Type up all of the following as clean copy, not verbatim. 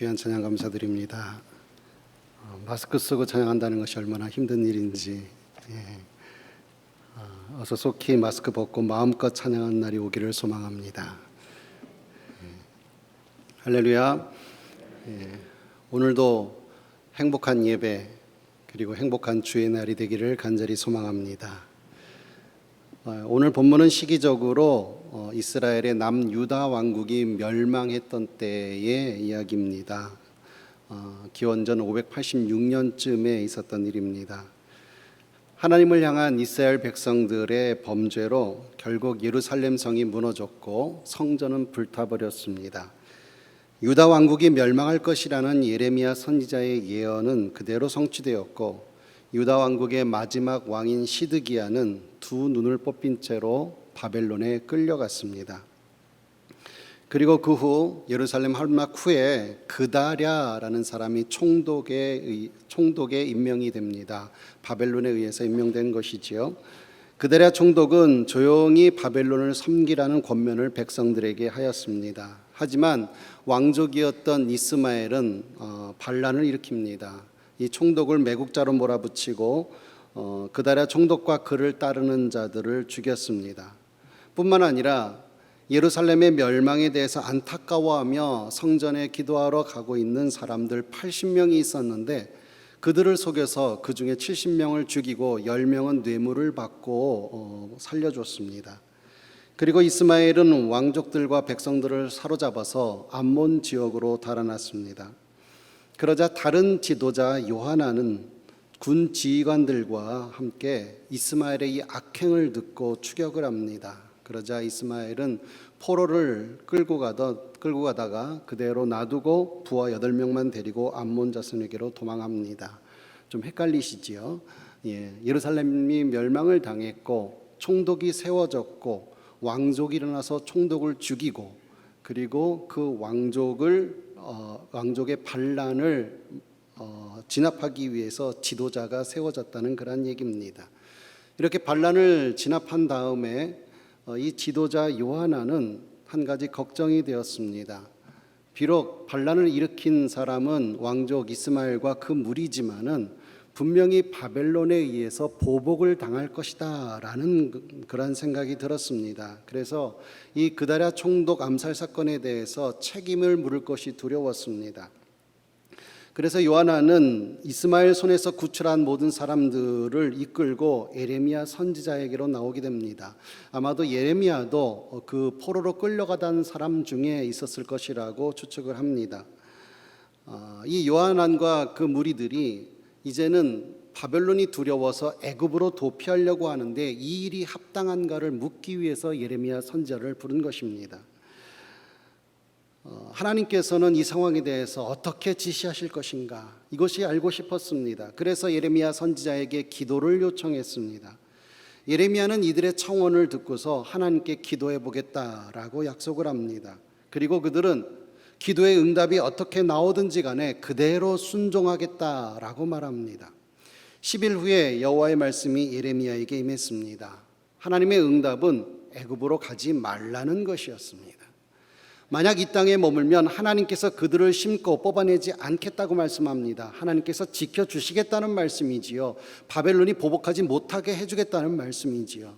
귀한 찬양 감사드립니다. 마스크 쓰고 찬양한다는 것이 얼마나 힘든 일인지, 어서 속히 마스크 벗고 마음껏 찬양하는 날이 오기를 소망합니다. 할렐루야. 오늘도 행복한 예배 그리고 행복한 주의 날이 되기를 간절히 소망합니다. 오늘 본문은 시기적으로 이스라엘의 남유다 왕국이 멸망했던 때의 이야기입니다. 기원전 586년쯤에 있었던 일입니다. 하나님을 향한 이스라엘 백성들의 범죄로 결국 예루살렘 성이 무너졌고 성전은 불타버렸습니다. 유다 왕국이 멸망할 것이라는 예레미야 선지자의 예언은 그대로 성취되었고, 유다 왕국의 마지막 왕인 시드기야는 두 눈을 뽑힌 채로 바벨론에 끌려갔습니다. 그리고 그 후 예루살렘 함락 후에 그다랴라는 사람이 총독에 임명이 됩니다. 바벨론에 의해서 임명된 것이지요. 그다랴 총독은 조용히 바벨론을 섬기라는 권면을 백성들에게 하였습니다. 하지만 왕족이었던 이스마엘은 반란을 일으킵니다. 이 총독을 매국자로 몰아붙이고 그다랴 총독과 그를 따르는 자들을 죽였습니다. 뿐만 아니라 예루살렘의 멸망에 대해서 안타까워하며 성전에 기도하러 가고 있는 사람들 80명이 있었는데, 그들을 속여서 그 중에 70명을 죽이고 10명은 뇌물을 받고 살려줬습니다. 그리고 이스마엘은 왕족들과 백성들을 사로잡아서 암몬 지역으로 달아났습니다. 그러자 다른 지도자 요하나는 군 지휘관들과 함께 이스마엘의 이 악행을 듣고 추격을 합니다. 그러자 이스마엘은 포로를 끌고 가다가 그대로 놔두고 부하 8명만 데리고 암몬 자손에게로 도망합니다. 좀 헷갈리시지요? 예루살렘이 멸망을 당했고 총독이 세워졌고 왕족이 일어나서 총독을 죽이고, 그리고 그 왕족의 반란을 진압하기 위해서 지도자가 세워졌다는 그런 얘기입니다. 이렇게 반란을 진압한 다음에 이 지도자 요하나는 한 가지 걱정이 되었습니다. 비록 반란을 일으킨 사람은 왕족 이스마엘과 그 무리지만은 분명히 바벨론에 의해서 보복을 당할 것이다 라는 그런 생각이 들었습니다. 그래서 이 그다랴 총독 암살 사건에 대해서 책임을 물을 것이 두려웠습니다. 그래서 요하나는 이스마엘 손에서 구출한 모든 사람들을 이끌고 예레미야 선지자에게로 나오게 됩니다. 아마도 예레미야도 그 포로로 끌려가던 사람 중에 있었을 것이라고 추측을 합니다. 이 요하난과 그 무리들이 이제는 바벨론이 두려워서 애굽으로 도피하려고 하는데 이 일이 합당한가를 묻기 위해서 예레미야 선지자를 부른 것입니다. 하나님께서는 이 상황에 대해서 어떻게 지시하실 것인가, 이것이 알고 싶었습니다. 그래서 예레미야 선지자에게 기도를 요청했습니다. 예레미야는 이들의 청원을 듣고서 하나님께 기도해 보겠다라고 약속을 합니다. 그리고 그들은 기도의 응답이 어떻게 나오든지 간에 그대로 순종하겠다라고 말합니다. 10일 후에 여호와의 말씀이 예레미야에게 임했습니다. 하나님의 응답은 애굽으로 가지 말라는 것이었습니다. 만약 이 땅에 머물면 하나님께서 그들을 심고 뽑아내지 않겠다고 말씀합니다. 하나님께서 지켜주시겠다는 말씀이지요. 바벨론이 보복하지 못하게 해주겠다는 말씀이지요.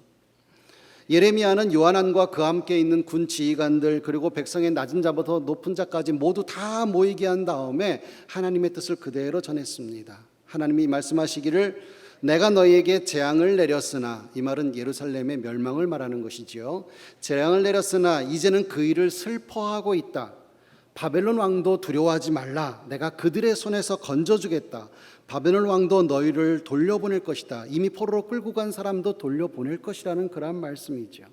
예레미야는 요하난과 그와 함께 있는 군 지휘관들, 그리고 백성의 낮은 자부터 높은 자까지 모두 다 모이게 한 다음에 하나님의 뜻을 그대로 전했습니다. 하나님이 말씀하시기를 내가 너희에게 재앙을 내렸으나, 이 말은 예루살렘의 멸망을 말하는 것이지요. 재앙을 내렸으나 이제는 그 일을 슬퍼하고 있다. 바벨론 왕도 두려워하지 말라. 내가 그들의 손에서 건져주겠다. 바벨론 왕도 너희를 돌려보낼 것이다. 이미 포로로 끌고 간 사람도 돌려보낼 것이라는 그런 말씀이죠.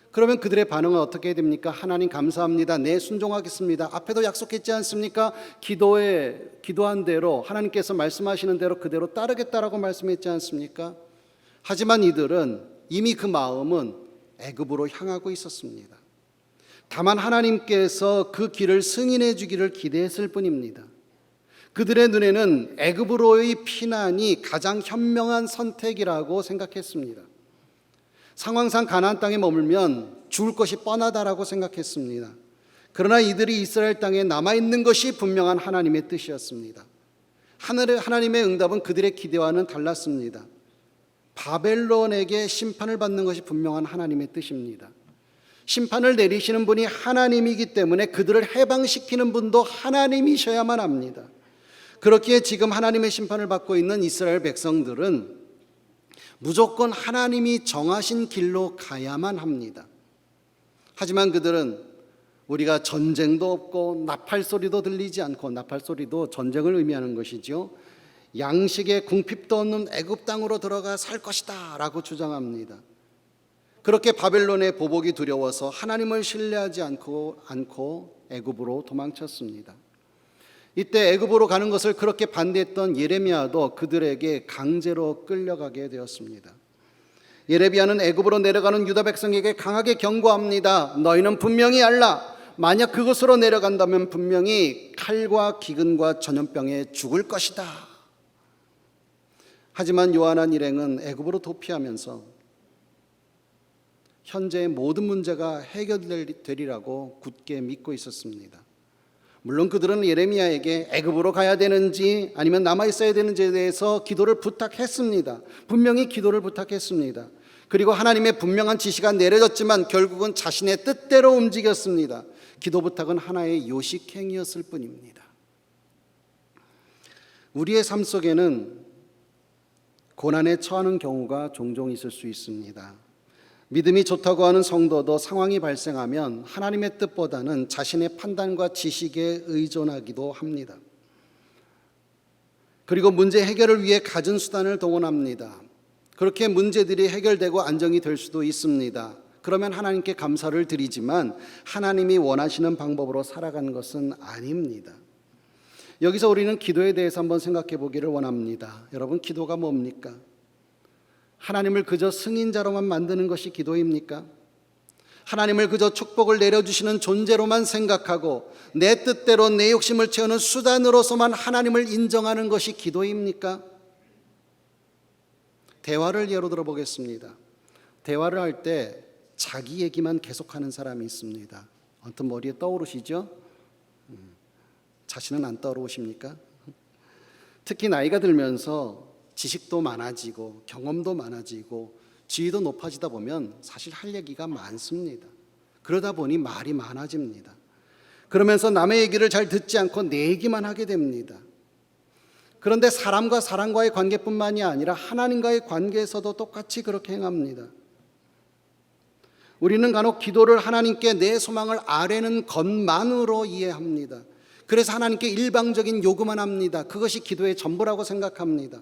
그러면 그들의 반응은 어떻게 됩니까? 하나님 감사합니다. 네, 순종하겠습니다. 앞에도 약속했지 않습니까? 기도한 대로, 하나님께서 말씀하시는 대로 그대로 따르겠다라고 말씀했지 않습니까? 하지만 이들은 이미 그 마음은 애굽으로 향하고 있었습니다. 다만 하나님께서 그 길을 승인해 주기를 기대했을 뿐입니다. 그들의 눈에는 애굽으로의 피난이 가장 현명한 선택이라고 생각했습니다. 상황상 가나안 땅에 머물면 죽을 것이 뻔하다라고 생각했습니다. 그러나 이들이 이스라엘 땅에 남아있는 것이 분명한 하나님의 뜻이었습니다. 하나님의 응답은 그들의 기대와는 달랐습니다. 바벨론에게 심판을 받는 것이 분명한 하나님의 뜻입니다. 심판을 내리시는 분이 하나님이기 때문에 그들을 해방시키는 분도 하나님이셔야만 합니다. 그렇기에 지금 하나님의 심판을 받고 있는 이스라엘 백성들은 무조건 하나님이 정하신 길로 가야만 합니다. 하지만 그들은 우리가 전쟁도 없고 나팔 소리도 들리지 않고, 나팔 소리도 전쟁을 의미하는 것이죠. 양식에 궁핍도 없는 애굽 땅으로 들어가 살 것이다 라고 주장합니다. 그렇게 바벨론의 보복이 두려워서 하나님을 신뢰하지 않고 애굽으로 도망쳤습니다. 이때 애굽으로 가는 것을 그렇게 반대했던 예레미야도 그들에게 강제로 끌려가게 되었습니다. 예레미야는 애굽으로 내려가는 유다 백성에게 강하게 경고합니다. 너희는 분명히 알라. 만약 그곳으로 내려간다면 분명히 칼과 기근과 전염병에 죽을 것이다. 하지만 요한한 일행은 애굽으로 도피하면서 현재의 모든 문제가 해결되리라고 굳게 믿고 있었습니다. 물론 그들은 예레미야에게 애굽으로 가야 되는지 아니면 남아 있어야 되는지에 대해서 기도를 부탁했습니다. 분명히 기도를 부탁했습니다. 그리고 하나님의 분명한 지시가 내려졌지만 결국은 자신의 뜻대로 움직였습니다. 기도 부탁은 하나의 요식행위였을 뿐입니다. 우리의 삶 속에는 고난에 처하는 경우가 종종 있을 수 있습니다. 믿음이 좋다고 하는 성도도 상황이 발생하면 하나님의 뜻보다는 자신의 판단과 지식에 의존하기도 합니다. 그리고 문제 해결을 위해 갖은 수단을 동원합니다. 그렇게 문제들이 해결되고 안정이 될 수도 있습니다. 그러면 하나님께 감사를 드리지만 하나님이 원하시는 방법으로 살아가는 것은 아닙니다. 여기서 우리는 기도에 대해서 한번 생각해 보기를 원합니다. 여러분, 기도가 뭡니까? 하나님을 그저 승인자로만 만드는 것이 기도입니까? 하나님을 그저 축복을 내려주시는 존재로만 생각하고 내 뜻대로 내 욕심을 채우는 수단으로서만 하나님을 인정하는 것이 기도입니까? 대화를 예로 들어보겠습니다. 대화를 할 때 자기 얘기만 계속하는 사람이 있습니다. 언뜻 머리에 떠오르시죠? 자신은 안 떠오르십니까? 특히 나이가 들면서 지식도 많아지고 경험도 많아지고 지위도 높아지다 보면 사실 할 얘기가 많습니다. 그러다 보니 말이 많아집니다. 그러면서 남의 얘기를 잘 듣지 않고 내 얘기만 하게 됩니다. 그런데 사람과 사람과의 관계뿐만이 아니라 하나님과의 관계에서도 똑같이 그렇게 행합니다. 우리는 간혹 기도를 하나님께 내 소망을 아뢰는 것만으로 이해합니다. 그래서 하나님께 일방적인 요구만 합니다. 그것이 기도의 전부라고 생각합니다.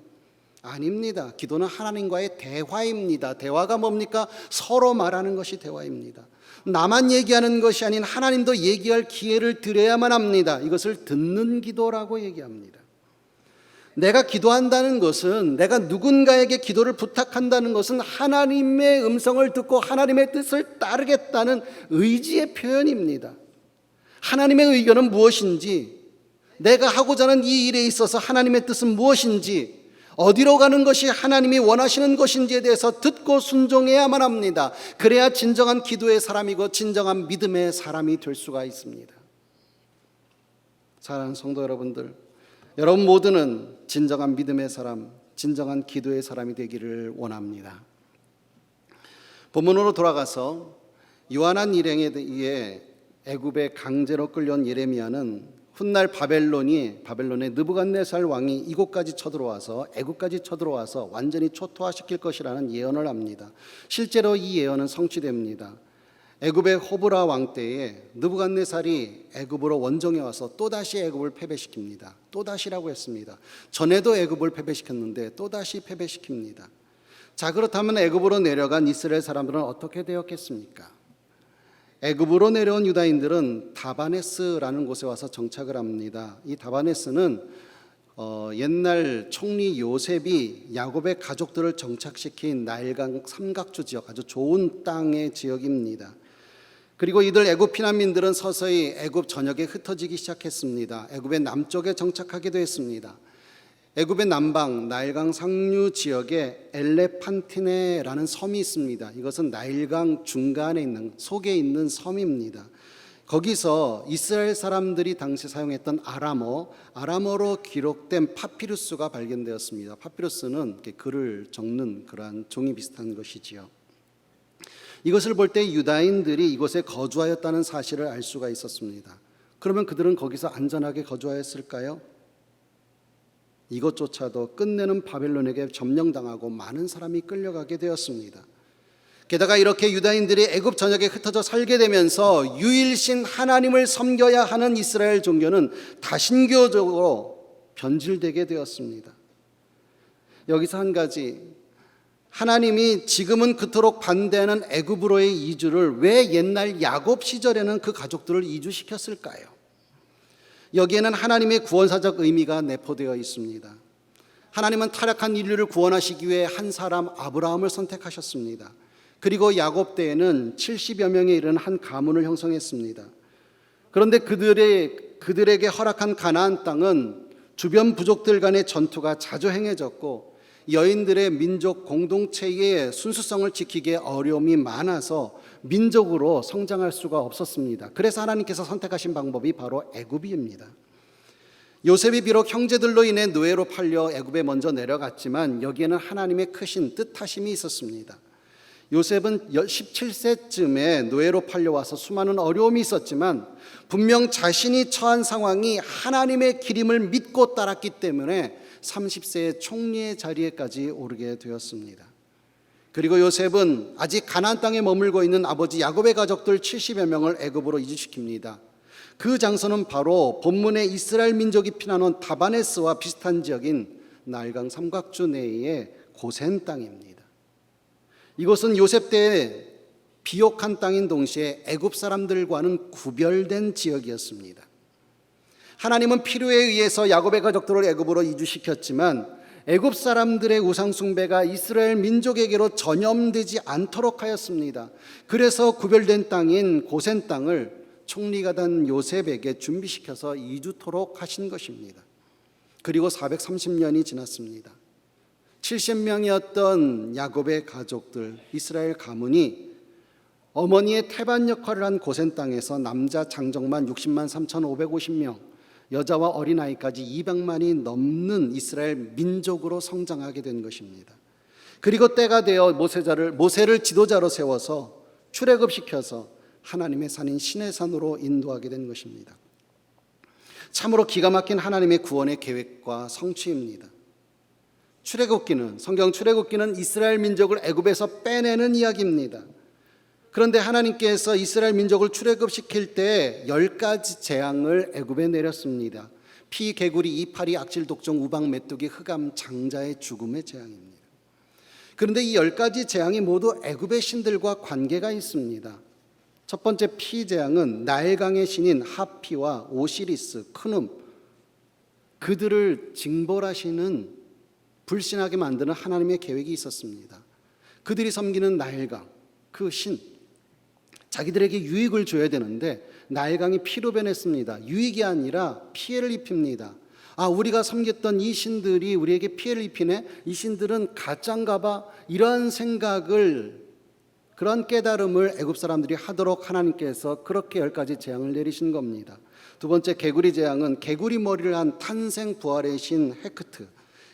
아닙니다. 기도는 하나님과의 대화입니다. 대화가 뭡니까? 서로 말하는 것이 대화입니다. 나만 얘기하는 것이 아닌 하나님도 얘기할 기회를 드려야만 합니다. 이것을 듣는 기도라고 얘기합니다. 내가 기도한다는 것은, 내가 누군가에게 기도를 부탁한다는 것은 하나님의 음성을 듣고 하나님의 뜻을 따르겠다는 의지의 표현입니다. 하나님의 의견은 무엇인지, 내가 하고자 하는 이 일에 있어서 하나님의 뜻은 무엇인지, 어디로 가는 것이 하나님이 원하시는 것인지에 대해서 듣고 순종해야만 합니다. 그래야 진정한 기도의 사람이고 진정한 믿음의 사람이 될 수가 있습니다. 사랑하는 성도 여러분들, 여러분 모두는 진정한 믿음의 사람, 진정한 기도의 사람이 되기를 원합니다. 본문으로 돌아가서 요한한 일행에 의해 애굽에 강제로 끌려온 예레미야는 훗날 바벨론의 느부갓네살 왕이 이곳까지 쳐들어와서 애굽까지 쳐들어와서 완전히 초토화시킬 것이라는 예언을 합니다. 실제로 이 예언은 성취됩니다. 애굽의 호브라 왕 때에 느부갓네살이 애굽으로 원정해 와서 또다시 애굽을 패배시킵니다. 또다시라고 했습니다. 전에도 애굽을 패배시켰는데 또다시 패배시킵니다. 자, 그렇다면 애굽으로 내려간 이스라엘 사람들은 어떻게 되었겠습니까? 애굽으로 내려온 유다인들은 다바네스라는 곳에 와서 정착을 합니다. 이 다바네스는 옛날 총리 요셉이 야곱의 가족들을 정착시킨 나일강 삼각주 지역, 아주 좋은 땅의 지역입니다. 그리고 이들 애굽 피난민들은 서서히 애굽 전역에 흩어지기 시작했습니다. 애굽의 남쪽에 정착하기도 했습니다. 애굽의 남방 나일강 상류 지역에 엘레판티네라는 섬이 있습니다. 이것은 나일강 중간에 있는, 속에 있는 섬입니다. 거기서 이스라엘 사람들이 당시 사용했던 아람어로 기록된 파피루스가 발견되었습니다. 파피루스는 이렇게 글을 적는 그러한 종이 비슷한 것이지요. 이것을 볼 때 유다인들이 이곳에 거주하였다는 사실을 알 수가 있었습니다. 그러면 그들은 거기서 안전하게 거주하였을까요? 이것조차도 끝내는 바벨론에게 점령당하고 많은 사람이 끌려가게 되었습니다. 게다가 이렇게 유다인들이 애굽 전역에 흩어져 살게 되면서 유일신 하나님을 섬겨야 하는 이스라엘 종교는 다신교적으로 변질되게 되었습니다. 여기서 한 가지, 하나님이 지금은 그토록 반대하는 애굽으로의 이주를 왜 옛날 야곱 시절에는 그 가족들을 이주시켰을까요? 여기에는 하나님의 구원사적 의미가 내포되어 있습니다. 하나님은 타락한 인류를 구원하시기 위해 한 사람 아브라함을 선택하셨습니다. 그리고 야곱 때에는 70여 명에 이르는 한 가문을 형성했습니다. 그런데 그들에게 허락한 가나안 땅은 주변 부족들 간의 전투가 자주 행해졌고 여인들의 민족 공동체의 순수성을 지키기에 어려움이 많아서 민족으로 성장할 수가 없었습니다. 그래서 하나님께서 선택하신 방법이 바로 애굽입니다. 요셉이 비록 형제들로 인해 노예로 팔려 애굽에 먼저 내려갔지만 여기에는 하나님의 크신 뜻하심이 있었습니다. 요셉은 17세쯤에 노예로 팔려와서 수많은 어려움이 있었지만 분명 자신이 처한 상황이 하나님의 기림을 믿고 따랐기 때문에 30세의 총리의 자리에까지 오르게 되었습니다. 그리고 요셉은 아직 가나안 땅에 머물고 있는 아버지 야곱의 가족들 70여 명을 애굽으로 이주시킵니다. 그 장소는 바로 본문의 이스라엘 민족이 피난온 다바네스와 비슷한 지역인 나일강 삼각주 내의 고센 땅입니다. 이곳은 요셉 때의 비옥한 땅인 동시에 애굽 사람들과는 구별된 지역이었습니다. 하나님은 필요에 의해서 야곱의 가족들을 애굽으로 이주시켰지만 애굽 사람들의 우상 숭배가 이스라엘 민족에게로 전염되지 않도록 하였습니다. 그래서 구별된 땅인 고센 땅을 총리가 된 요셉에게 준비시켜서 이주토록 하신 것입니다. 그리고 430년이 지났습니다. 70명이었던 야곱의 가족들, 이스라엘 가문이 어머니의 태반 역할을 한 고센 땅에서 남자 장정만 60만 3,550명, 여자와 어린아이까지 200만이 넘는 이스라엘 민족으로 성장하게 된 것입니다. 그리고 때가 되어 모세를 지도자로 세워서 출애굽시켜서 하나님의 산인 시내산으로 인도하게 된 것입니다. 참으로 기가 막힌 하나님의 구원의 계획과 성취입니다. 성경 출애굽기는 이스라엘 민족을 애굽에서 빼내는 이야기입니다. 그런데 하나님께서 이스라엘 민족을 출애굽시킬 때 10가지 재앙을 애굽에 내렸습니다. 피, 개구리, 이파리, 악질, 독종, 우박, 메뚜기, 흑암, 장자의 죽음의 재앙입니다. 그런데 이 10가지 재앙이 모두 애굽의 신들과 관계가 있습니다. 첫 번째 피 재앙은 나일강의 신인 하피와 오시리스, 크눔, 그들을 징벌하시는 불신하게 만드는 하나님의 계획이 있었습니다. 그들이 섬기는 나일강, 그 신, 자기들에게 유익을 줘야 되는데 나일강이 피로 변했습니다. 유익이 아니라 피해를 입힙니다. 우리가 섬겼던 이 신들이 우리에게 피해를 입히네? 이 신들은 가짜인가 봐? 이러한 생각을, 그런 깨달음을 애굽 사람들이 하도록 하나님께서 그렇게 10가지 재앙을 내리신 겁니다. 두 번째 개구리 재앙은 개구리 머리를 한 탄생 부활의 신 헤크트,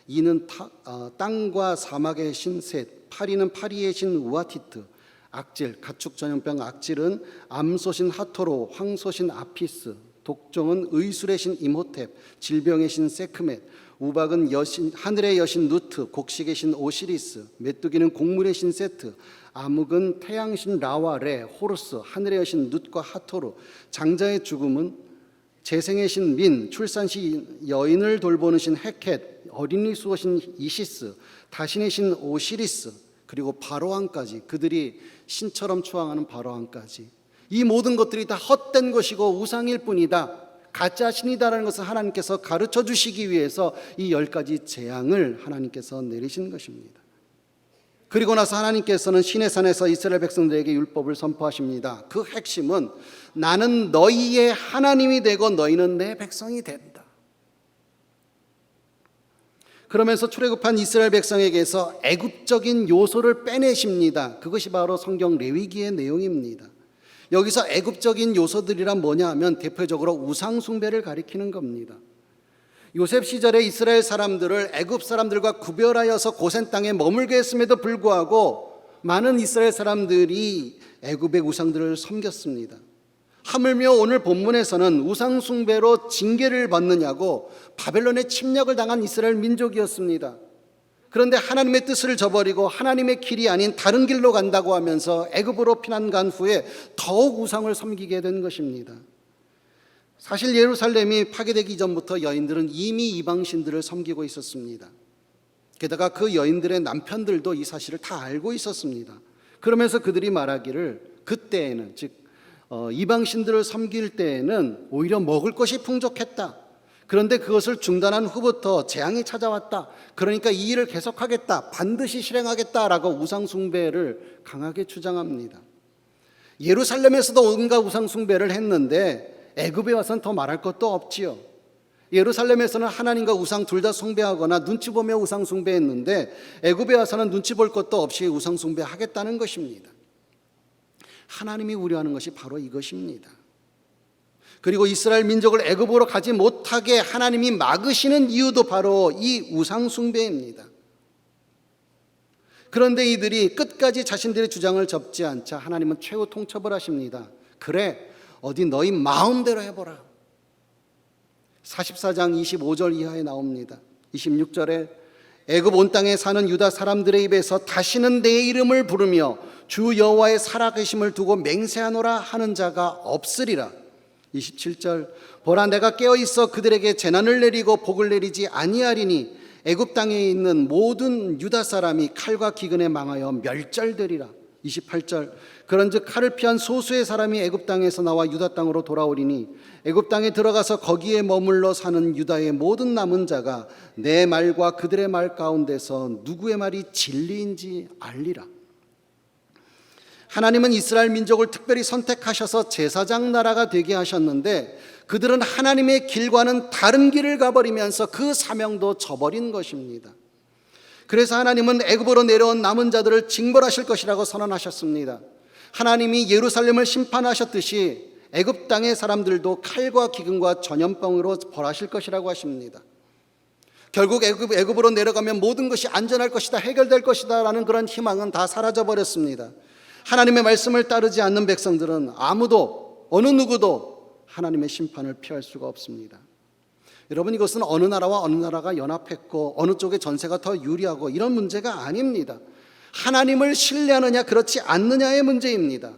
이는 땅과 사막의 신 셋, 파리는 파리의 신 우아티트, 악질, 가축 전염병 악질은 암소신 하토로, 황소신 아피스, 독종은 의술의 신 임호텝, 질병의 신 세크멧, 우박은 하늘의 여신 누트, 곡식의 신 오시리스, 메뚜기는 곡물의 신 세트, 암흑은 태양신 라와 레, 호르스, 하늘의 여신 눕과 하토르, 장자의 죽음은 재생의 신 민, 출산시 여인을 돌보는 신 헤켓, 어린이 수호신 이시스, 다신의 신 오시리스, 그리고 바로왕까지, 그들이 신처럼 추앙하는 바로왕까지, 이 모든 것들이 다 헛된 것이고 우상일 뿐이다, 가짜 신이다라는 것을 하나님께서 가르쳐 주시기 위해서 이 10가지 재앙을 하나님께서 내리신 것입니다. 그리고 나서 하나님께서는 시내산에서 이스라엘 백성들에게 율법을 선포하십니다. 그 핵심은 나는 너희의 하나님이 되고 너희는 내 백성이 된다. 그러면서 출애굽한 이스라엘 백성에게서 애굽적인 요소를 빼내십니다. 그것이 바로 성경 레위기의 내용입니다. 여기서 애굽적인 요소들이란 뭐냐 하면 대표적으로 우상 숭배를 가리키는 겁니다. 요셉 시절에 이스라엘 사람들을 애굽 사람들과 구별하여서 고센 땅에 머물게 했음에도 불구하고 많은 이스라엘 사람들이 애굽의 우상들을 섬겼습니다. 하물며 오늘 본문에서는 우상 숭배로 징계를 받느냐고 바벨론의 침략을 당한 이스라엘 민족이었습니다. 그런데 하나님의 뜻을 저버리고 하나님의 길이 아닌 다른 길로 간다고 하면서 애굽으로 피난 간 후에 더욱 우상을 섬기게 된 것입니다. 사실 예루살렘이 파괴되기 이전부터 여인들은 이미 이방신들을 섬기고 있었습니다. 게다가 그 여인들의 남편들도 이 사실을 다 알고 있었습니다. 그러면서 그들이 말하기를 그때에는, 즉 이방신들을 섬길 때에는 오히려 먹을 것이 풍족했다. 그런데 그것을 중단한 후부터 재앙이 찾아왔다. 그러니까 이 일을 계속하겠다, 반드시 실행하겠다라고 우상 숭배를 강하게 주장합니다. 예루살렘에서도 온갖 우상 숭배를 했는데 애굽에 와서는 더 말할 것도 없지요. 예루살렘에서는 하나님과 우상 둘 다 숭배하거나 눈치 보며 우상 숭배했는데 애굽에 와서는 눈치 볼 것도 없이 우상 숭배하겠다는 것입니다. 하나님이 우려하는 것이 바로 이것입니다. 그리고 이스라엘 민족을 애굽으로 가지 못하게 하나님이 막으시는 이유도 바로 이 우상 숭배입니다. 그런데 이들이 끝까지 자신들의 주장을 접지 않자 하나님은 최후 통첩을 하십니다. 그래, 어디 너희 마음대로 해보라. 44장 25절 이하에 나옵니다. 26절에 애굽 온 땅에 사는 유다 사람들의 입에서 다시는 내 이름을 부르며 주 여호와의 살아계심을 두고 맹세하노라 하는 자가 없으리라. 27절 보라, 내가 깨어있어 그들에게 재난을 내리고 복을 내리지 아니하리니 애굽 땅에 있는 모든 유다 사람이 칼과 기근에 망하여 멸절되리라. 28절 그런즉 칼을 피한 소수의 사람이 애굽 땅에서 나와 유다 땅으로 돌아오리니 애굽 땅에 들어가서 거기에 머물러 사는 유다의 모든 남은 자가 내 말과 그들의 말 가운데서 누구의 말이 진리인지 알리라. 하나님은 이스라엘 민족을 특별히 선택하셔서 제사장 나라가 되게 하셨는데 그들은 하나님의 길과는 다른 길을 가버리면서 그 사명도 저버린 것입니다. 그래서 하나님은 애굽으로 내려온 남은 자들을 징벌하실 것이라고 선언하셨습니다. 하나님이 예루살렘을 심판하셨듯이 애굽 땅의 사람들도 칼과 기근과 전염병으로 벌하실 것이라고 하십니다. 결국 애굽으로 내려가면 모든 것이 안전할 것이다, 해결될 것이다 라는 그런 희망은 다 사라져버렸습니다. 하나님의 말씀을 따르지 않는 백성들은 아무도, 어느 누구도 하나님의 심판을 피할 수가 없습니다. 여러분, 이것은 어느 나라와 어느 나라가 연합했고 어느 쪽의 전세가 더 유리하고 이런 문제가 아닙니다. 하나님을 신뢰하느냐 그렇지 않느냐의 문제입니다.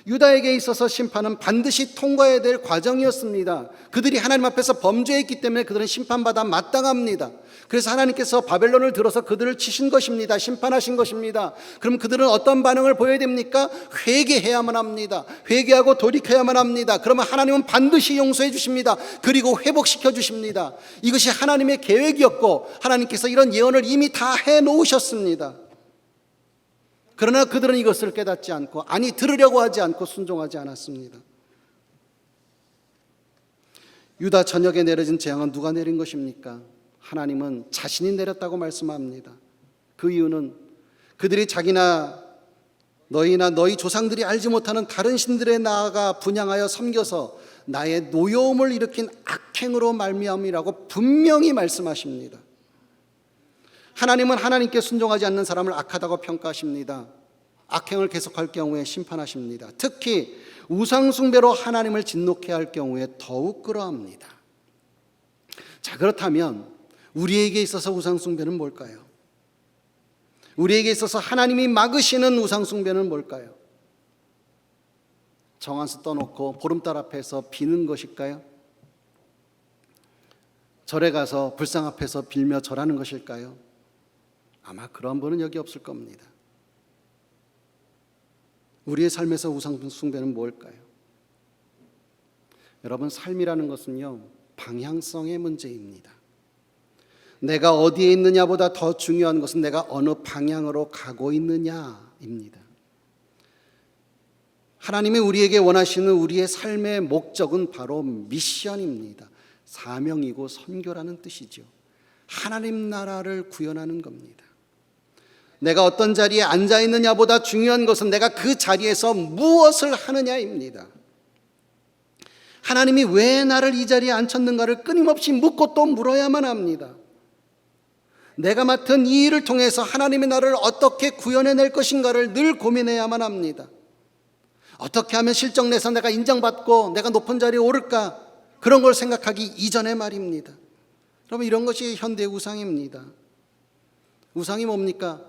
유다에게 있어서 심판은 반드시 통과해야 될 과정이었습니다. 그들이 하나님 앞에서 범죄했기 때문에 그들은 심판받아 마땅합니다. 그래서 하나님께서 바벨론을 들어서 그들을 치신 것입니다. 심판하신 것입니다. 그럼 그들은 어떤 반응을 보여야 됩니까? 회개해야만 합니다. 회개하고 돌이켜야만 합니다. 그러면 하나님은 반드시 용서해 주십니다. 그리고 회복시켜 주십니다. 이것이 하나님의 계획이었고 하나님께서 이런 예언을 이미 다 해놓으셨습니다. 그러나 그들은 이것을 깨닫지 않고, 아니 들으려고 하지 않고 순종하지 않았습니다. 유다 전역에 내려진 재앙은 누가 내린 것입니까? 하나님은 자신이 내렸다고 말씀합니다. 그 이유는 그들이 자기나 너희나 너희 조상들이 알지 못하는 다른 신들에 나아가 분향하여 섬겨서 나의 노여움을 일으킨 악행으로 말미암이라고 분명히 말씀하십니다. 하나님은 하나님께 순종하지 않는 사람을 악하다고 평가하십니다. 악행을 계속할 경우에 심판하십니다. 특히 우상숭배로 하나님을 진노케 할 경우에 더욱 그러합니다. 자, 그렇다면 우리에게 있어서 우상숭배는 뭘까요? 우리에게 있어서 하나님이 막으시는 우상숭배는 뭘까요? 정한수 떠놓고 보름달 앞에서 비는 것일까요? 절에 가서 불상 앞에서 빌며 절하는 것일까요? 아마 그런 분은 여기 없을 겁니다. 우리의 삶에서 우상숭배는 뭘까요? 여러분, 삶이라는 것은요, 방향성의 문제입니다. 내가 어디에 있느냐보다 더 중요한 것은 내가 어느 방향으로 가고 있느냐입니다. 하나님이 우리에게 원하시는 우리의 삶의 목적은 바로 미션입니다. 사명이고 선교라는 뜻이죠. 하나님 나라를 구현하는 겁니다. 내가 어떤 자리에 앉아 있느냐보다 중요한 것은 내가 그 자리에서 무엇을 하느냐입니다. 하나님이 왜 나를 이 자리에 앉혔는가를 끊임없이 묻고 또 물어야만 합니다. 내가 맡은 이 일을 통해서 하나님이 나를 어떻게 구현해낼 것인가를 늘 고민해야만 합니다. 어떻게 하면 실적내서 내가 인정받고 내가 높은 자리에 오를까, 그런 걸 생각하기 이전에 말입니다. 여러분, 이런 것이 현대의 우상입니다. 우상이 뭡니까?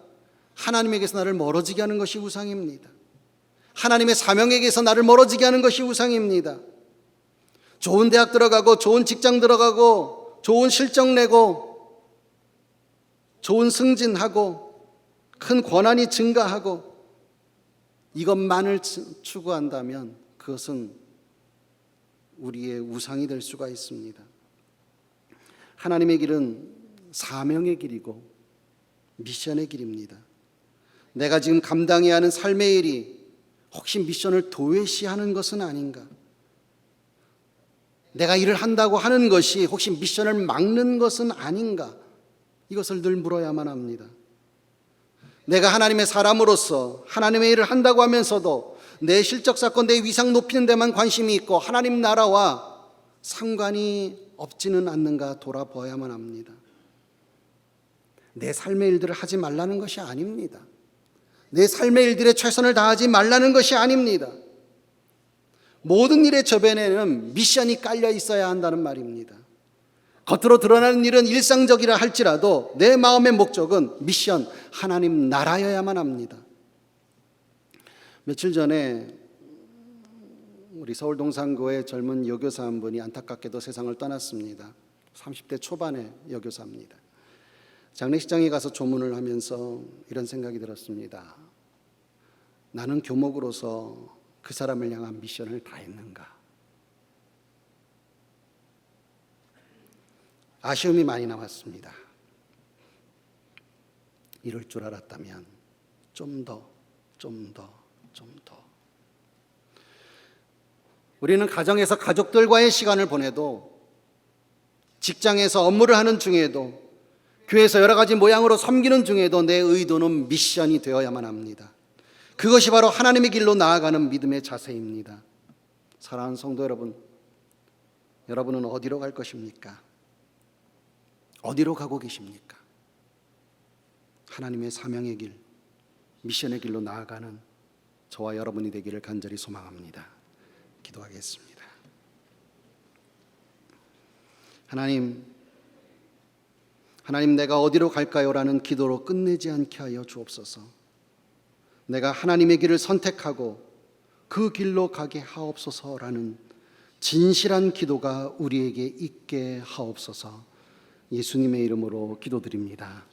하나님에게서 나를 멀어지게 하는 것이 우상입니다. 하나님의 사명에게서 나를 멀어지게 하는 것이 우상입니다. 좋은 대학 들어가고 좋은 직장 들어가고 좋은 실적 내고 좋은 승진하고 큰 권한이 증가하고 이것만을 추구한다면 그것은 우리의 우상이 될 수가 있습니다. 하나님의 길은 사명의 길이고 미션의 길입니다. 내가 지금 감당해야 하는 삶의 일이 혹시 미션을 도외시하는 것은 아닌가? 내가 일을 한다고 하는 것이 혹시 미션을 막는 것은 아닌가? 이것을 늘 물어야만 합니다. 내가 하나님의 사람으로서 하나님의 일을 한다고 하면서도 내 실적 쌓고 내 위상 높이는 데만 관심이 있고 하나님 나라와 상관이 없지는 않는가 돌아보아야만 합니다. 내 삶의 일들을 하지 말라는 것이 아닙니다. 내 삶의 일들에 최선을 다하지 말라는 것이 아닙니다. 모든 일의 저변에는 미션이 깔려 있어야 한다는 말입니다. 겉으로 드러나는 일은 일상적이라 할지라도 내 마음의 목적은 미션, 하나님 나라여야만 합니다. 며칠 전에 우리 서울 동산교회 젊은 여교사 한 분이 안타깝게도 세상을 떠났습니다. 30대 초반의 여교사입니다. 장례식장에 가서 조문을 하면서 이런 생각이 들었습니다. 나는 교목으로서 그 사람을 향한 미션을 다했는가? 아쉬움이 많이 남았습니다. 이럴 줄 알았다면 좀 더. 우리는 가정에서 가족들과의 시간을 보내도, 직장에서 업무를 하는 중에도, 교회에서 여러 가지 모양으로 섬기는 중에도 내 의도는 미션이 되어야만 합니다. 그것이 바로 하나님의 길로 나아가는 믿음의 자세입니다. 사랑하는 성도 여러분, 여러분은 어디로 갈 것입니까? 어디로 가고 계십니까? 하나님의 사명의 길, 미션의 길로 나아가는 저와 여러분이 되기를 간절히 소망합니다. 기도하겠습니다. 하나님, 내가 어디로 갈까요? 라는 기도로 끝내지 않게 하여 주옵소서. 내가 하나님의 길을 선택하고 그 길로 가게 하옵소서라는 진실한 기도가 우리에게 있게 하옵소서. 예수님의 이름으로 기도드립니다.